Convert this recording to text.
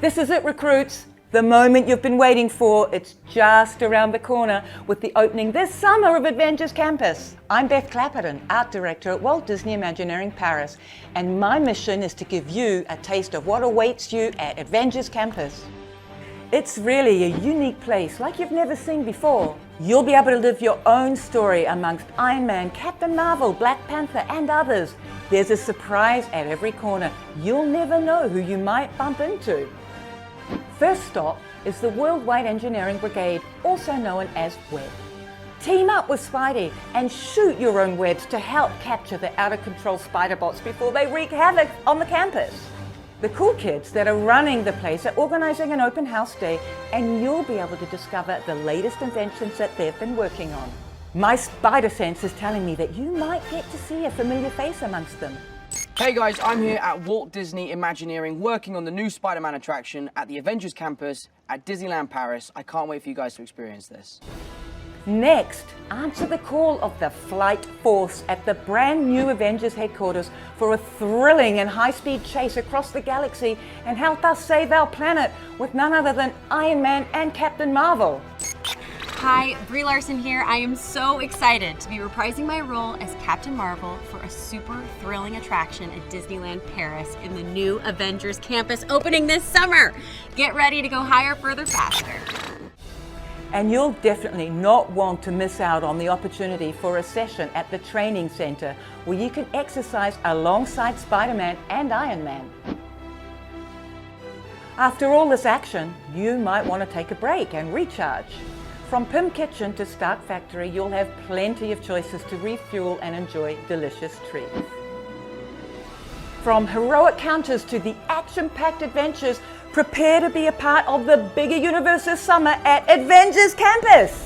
This is it, recruits. The moment you've been waiting for. It's just around the corner with the opening this summer of Avengers Campus. I'm Beth Clapperton, Art Director at Walt Disney Imagineering Paris, and my mission is to give you a taste of what awaits you at Avengers Campus. It's really a unique place like you've never seen before. You'll be able to live your own story amongst Iron Man, Captain Marvel, Black Panther, and others. There's a surprise at every corner. You'll never know who you might bump into. First stop is the Worldwide Engineering Brigade, also known as WEB. Team up with Spidey and shoot your own webs to help capture the out-of-control spider bots before they wreak havoc on the campus. The cool kids that are running the place are organising an open house day, and you'll be able to discover the latest inventions that they've been working on. My spider sense is telling me that you might get to see a familiar face amongst them. Hey guys, I'm here at Walt Disney Imagineering working on the new Spider-Man attraction at the Avengers Campus at Disneyland Paris. I can't wait for you guys to experience this. Next, answer the call of the Flight Force at the brand new Avengers headquarters for a thrilling and high-speed chase across the galaxy and help us save our planet with none other than Iron Man and Captain Marvel. Hi, Brie Larson here. I am so excited to be reprising my role as Captain Marvel for a super thrilling attraction at Disneyland Paris in the new Avengers Campus opening this summer. Get ready to go higher, further, faster. And you'll definitely not want to miss out on the opportunity for a session at the training center where you can exercise alongside Spider-Man and Iron Man. After all this action, you might want to take a break and recharge. From Pym Kitchen to Stark Factory, you'll have plenty of choices to refuel and enjoy delicious treats. From heroic counters to the action-packed adventures, prepare to be a part of the bigger universe this summer at Avengers Campus.